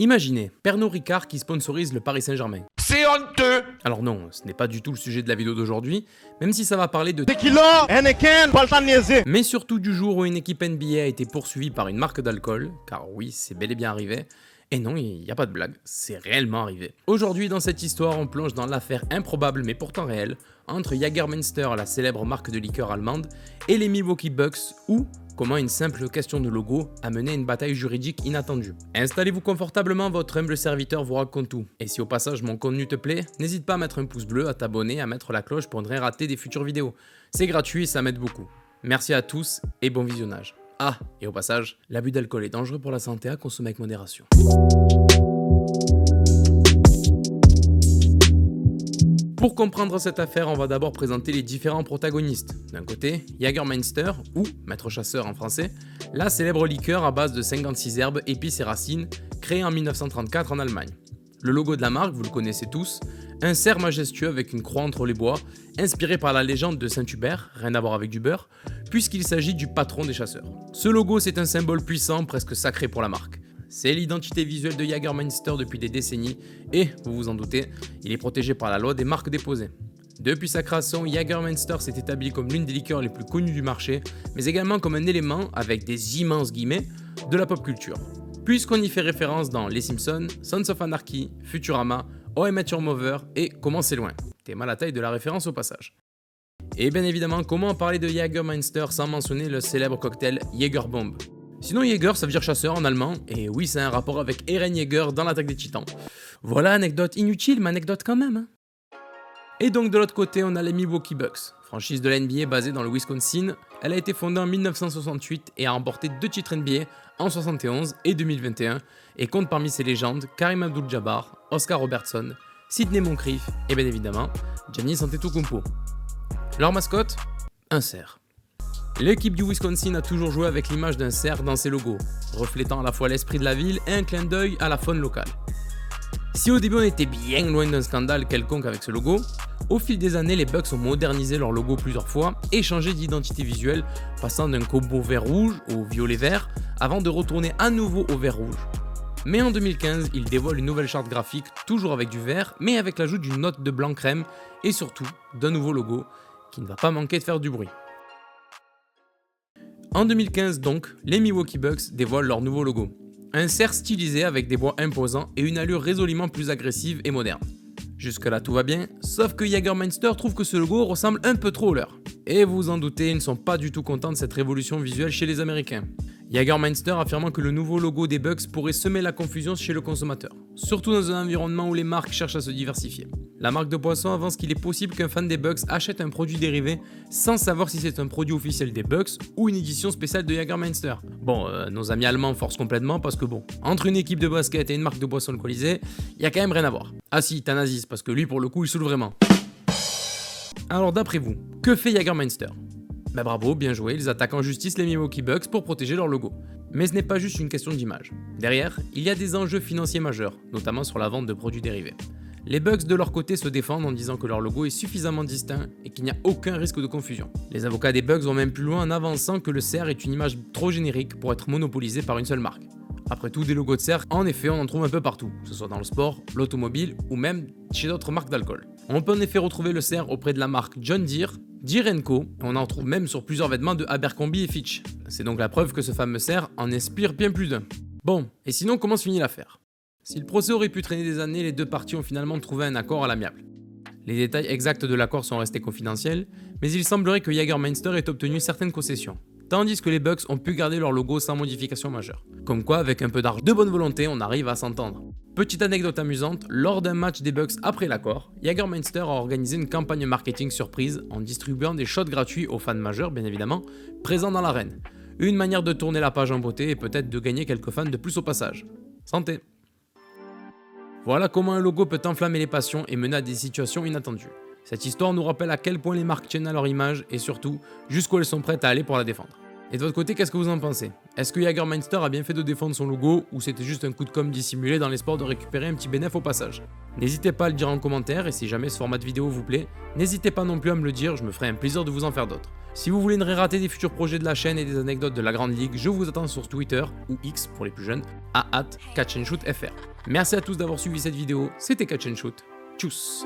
Imaginez, Pernod Ricard qui sponsorise le Paris Saint-Germain. C'est honteux! Alors non, ce n'est pas du tout le sujet de la vidéo d'aujourd'hui, même si ça va parler de Tequila, Heineken, pas le temps de niaiser! mais surtout du jour où une équipe NBA a été poursuivie par une marque d'alcool, car oui, c'est bel et bien arrivé. Et non, il n'y a pas de blague, c'est réellement arrivé. Aujourd'hui, dans cette histoire, on plonge dans l'affaire improbable mais pourtant réelle entre Jägermeister, la célèbre marque de liqueur allemande, et les Milwaukee Bucks, ou comment une simple question de logo a mené à une bataille juridique inattendue. Installez-vous confortablement, votre humble serviteur vous raconte tout. Et si au passage mon contenu te plaît, n'hésite pas à mettre un pouce bleu, à t'abonner, à mettre la cloche pour ne rien rater des futures vidéos. C'est gratuit et ça m'aide beaucoup. Merci à tous et bon visionnage. Ah, et au passage, l'abus d'alcool est dangereux pour la santé, à consommer avec modération. Pour comprendre cette affaire, on va d'abord présenter les différents protagonistes. D'un côté, Jägermeister, ou Maître Chasseur en français, la célèbre liqueur à base de 56 herbes, épices et racines, créée en 1934 en Allemagne. Le logo de la marque, vous le connaissez tous, un cerf majestueux avec une croix entre les bois, inspiré par la légende de Saint-Hubert, rien à voir avec du beurre, puisqu'il s'agit du patron des chasseurs. Ce logo, c'est un symbole puissant, presque sacré pour la marque. C'est l'identité visuelle de Jägermeister depuis des décennies et, vous vous en doutez, il est protégé par la loi des marques déposées. Depuis sa création, Jägermeister s'est établi comme l'une des liqueurs les plus connues du marché, mais également comme un élément, avec des immenses guillemets, de la pop culture. Puisqu'on y fait référence dans Les Simpsons, Sons of Anarchy, Futurama, How I Met Your Mother et Comment c'est loin. T'es mal à taille de la référence au passage. Et bien évidemment, comment parler de Jägermeister sans mentionner le célèbre cocktail Jägerbomb. Sinon Jäger ça veut dire chasseur en allemand, et oui c'est un rapport avec Eren Yeager dans l'attaque des titans. Voilà, anecdote inutile mais anecdote quand même. Et donc de l'autre côté on a les Milwaukee Bucks, franchise de la NBA basée dans le Wisconsin. Elle a été fondée en 1968 et a remporté 2 titres NBA en 71 et 2021 et compte parmi ses légendes Kareem Abdul-Jabbar, Oscar Robertson, Sidney Moncrief et bien évidemment Giannis Antetokounmpo. Leur mascotte, un cerf. L'équipe du Wisconsin a toujours joué avec l'image d'un cerf dans ses logos, reflétant à la fois l'esprit de la ville et un clin d'œil à la faune locale. Si au début on était bien loin d'un scandale quelconque avec ce logo, au fil des années les Bucks ont modernisé leur logo plusieurs fois et changé d'identité visuelle, passant d'un combo vert rouge au violet vert, avant de retourner à nouveau au vert rouge. Mais en 2015, ils dévoilent une nouvelle charte graphique, toujours avec du vert, mais avec l'ajout d'une note de blanc crème et surtout d'un nouveau logo qui ne va pas manquer de faire du bruit. En 2015 donc, les Milwaukee Bucks dévoilent leur nouveau logo. Un cerf stylisé avec des bois imposants et une allure résolument plus agressive et moderne. Jusque là tout va bien, sauf que Jägermeister trouve que ce logo ressemble un peu trop au leur. Et vous vous en doutez, ils ne sont pas du tout contents de cette révolution visuelle chez les Américains. Jägermeister affirmant que le nouveau logo des Bucks pourrait semer la confusion chez le consommateur, surtout dans un environnement où les marques cherchent à se diversifier. La marque de boisson avance qu'il est possible qu'un fan des Bucks achète un produit dérivé sans savoir si c'est un produit officiel des Bucks ou une édition spéciale de Jägermeister. Bon, nos amis allemands forcent complètement parce que bon, entre une équipe de basket et une marque de boisson alcoolisée, il y a quand même rien à voir. Ah si, Thanasis, parce que lui pour le coup il saoule vraiment. Alors d'après vous, que fait Jägermeister ? Ben bravo, bien joué, ils attaquent en justice les Milwaukee Bucks pour protéger leur logo. Mais ce n'est pas juste une question d'image. Derrière, il y a des enjeux financiers majeurs, notamment sur la vente de produits dérivés. Les Bucks de leur côté se défendent en disant que leur logo est suffisamment distinct et qu'il n'y a aucun risque de confusion. Les avocats des Bucks vont même plus loin en avançant que le cerf est une image trop générique pour être monopolisée par une seule marque. Après tout, des logos de cerf, en effet, on en trouve un peu partout, que ce soit dans le sport, l'automobile ou même chez d'autres marques d'alcool. On peut en effet retrouver le cerf auprès de la marque John Deere, Deere & Co, et on en trouve même sur plusieurs vêtements de Abercrombie et Fitch. C'est donc la preuve que ce fameux cerf en inspire bien plus d'un. Bon, et sinon comment se finit l'affaire ? Si le procès aurait pu traîner des années, les deux parties ont finalement trouvé un accord à l'amiable. Les détails exacts de l'accord sont restés confidentiels, mais il semblerait que Jägermeister ait obtenu certaines concessions, tandis que les Bucks ont pu garder leur logo sans modification majeure. Comme quoi, avec un peu d'argent de bonne volonté, on arrive à s'entendre. Petite anecdote amusante, lors d'un match des Bucks après l'accord, Jägermeister a organisé une campagne marketing surprise en distribuant des shots gratuits aux fans majeurs, bien évidemment, présents dans l'arène. Une manière de tourner la page en beauté et peut-être de gagner quelques fans de plus au passage. Santé! Voilà comment un logo peut enflammer les passions et mener à des situations inattendues. Cette histoire nous rappelle à quel point les marques tiennent à leur image et surtout jusqu'où elles sont prêtes à aller pour la défendre. Et de votre côté, qu'est-ce que vous en pensez? Est-ce que Jägermeister a bien fait de défendre son logo ou c'était juste un coup de com' dissimulé dans l'espoir de récupérer un petit bénéfice au passage? N'hésitez pas à le dire en commentaire et si jamais ce format de vidéo vous plaît, n'hésitez pas non plus à me le dire, je me ferai un plaisir de vous en faire d'autres. Si vous voulez ne rien rater des futurs projets de la chaîne et des anecdotes de la Grande Ligue, je vous attends sur Twitter ou X pour les plus jeunes à @catchandshootfr. Merci à tous d'avoir suivi cette vidéo, c'était Catch and Shoot. Tchuss.